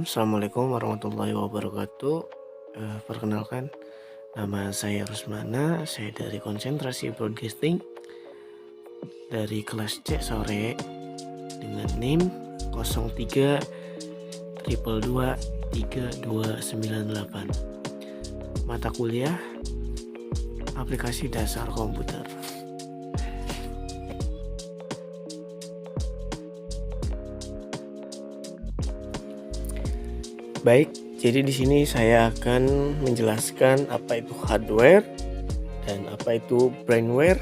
Assalamualaikum warahmatullahi wabarakatuh. Perkenalkan, nama saya Rusmana. Saya dari Konsentrasi Broadcasting dari kelas C sore dengan NIM 03 222 3298. Mata kuliah Aplikasi Dasar Komputer. Baik, jadi di sini saya akan menjelaskan apa itu hardware dan apa itu brainware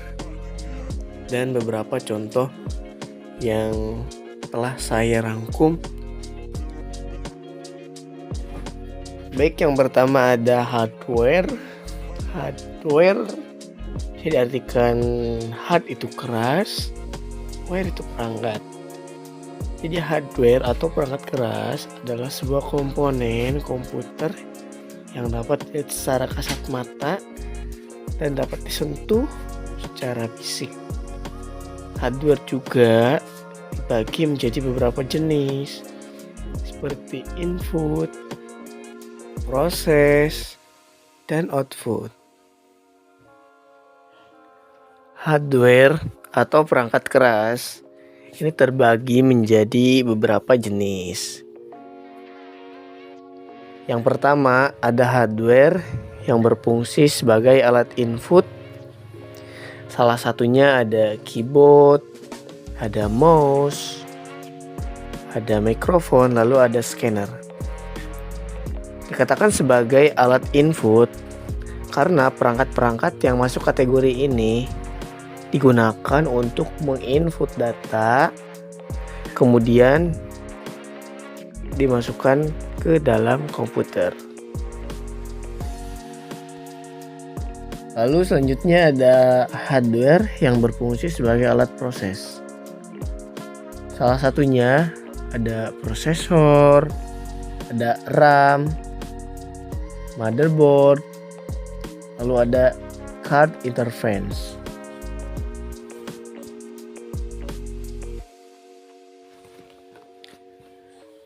dan beberapa contoh yang telah saya rangkum. Baik, yang pertama ada hardware. Hardware bisa diartikan hard itu keras, ware itu perangkat. Jadi hardware atau perangkat keras adalah sebuah komponen komputer yang dapat dilihat secara kasat mata dan dapat disentuh secara fisik. Hardware juga dibagi menjadi beberapa jenis seperti input, proses, dan output. Hardware atau perangkat keras ini terbagi menjadi beberapa jenis. Yang pertama ada hardware yang berfungsi sebagai alat input. Salah satunya ada keyboard, ada mouse, ada mikrofon, lalu ada scanner. Dikatakan sebagai alat input karena perangkat-perangkat yang masuk kategori ini digunakan untuk menginput data, kemudian dimasukkan ke dalam komputer. Lalu selanjutnya ada hardware yang berfungsi sebagai alat proses. Salah satunya ada prosesor, ada RAM, motherboard, lalu ada card interface.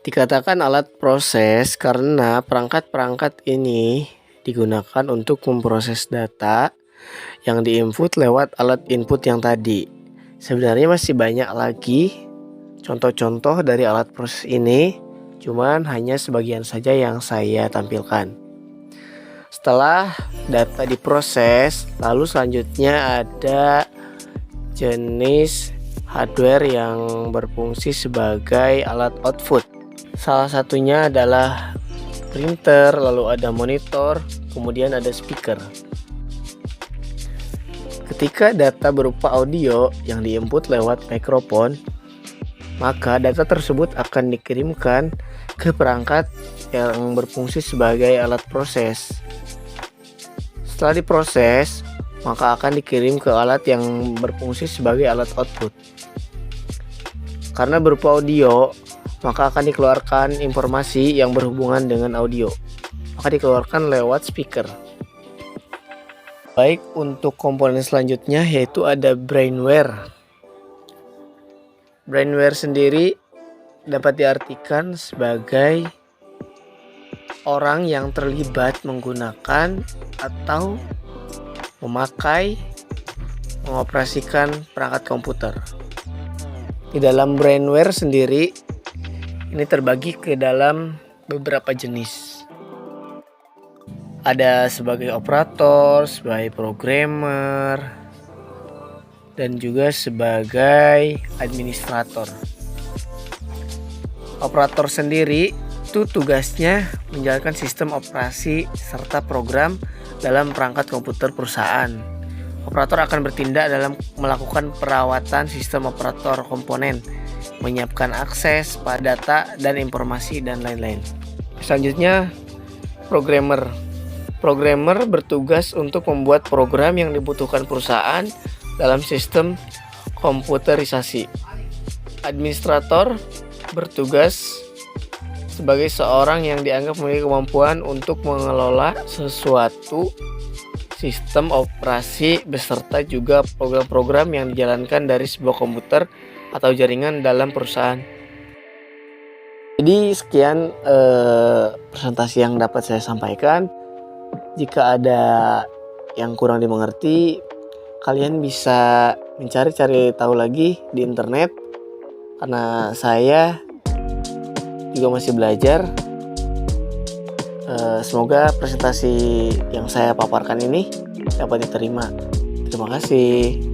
Dikatakan alat proses karena perangkat-perangkat ini digunakan untuk memproses data yang diinput lewat alat input yang tadi. Sebenarnya masih banyak lagi contoh-contoh dari alat proses ini, cuman hanya sebagian saja yang saya tampilkan. Setelah data diproses, lalu selanjutnya ada jenis hardware yang berfungsi sebagai alat output. Salah satunya adalah printer, lalu ada monitor, kemudian ada speaker. Ketika data berupa audio yang diinput lewat mikrofon, maka data tersebut akan dikirimkan ke perangkat yang berfungsi sebagai alat proses. Setelah diproses, maka akan dikirim ke alat yang berfungsi sebagai alat output. Karena berupa audio, maka akan dikeluarkan informasi yang berhubungan dengan audio. Maka dikeluarkan lewat speaker. Baik, untuk komponen selanjutnya yaitu ada brainware. Brainware sendiri dapat diartikan sebagai orang yang terlibat menggunakan atau memakai, mengoperasikan perangkat komputer. Di dalam brainware sendiri ini terbagi ke dalam beberapa jenis. Ada sebagai operator, sebagai programmer, dan juga sebagai administrator. Operator sendiri itu tugasnya menjalankan sistem operasi serta program dalam perangkat komputer perusahaan. Operator akan bertindak dalam melakukan perawatan sistem operator komponen, menyiapkan akses pada data dan informasi dan lain-lain. Selanjutnya programmer. Programmer bertugas untuk membuat program yang dibutuhkan perusahaan dalam sistem komputerisasi. Administrator bertugas sebagai seorang yang dianggap memiliki kemampuan untuk mengelola sesuatu sistem operasi beserta juga program-program yang dijalankan dari sebuah komputer atau jaringan dalam perusahaan. Jadi sekian presentasi yang dapat saya sampaikan. Jika ada yang kurang dimengerti, kalian bisa mencari-cari tahu lagi di internet, karena saya juga masih belajar. Semoga presentasi yang saya paparkan ini dapat diterima. Terima kasih.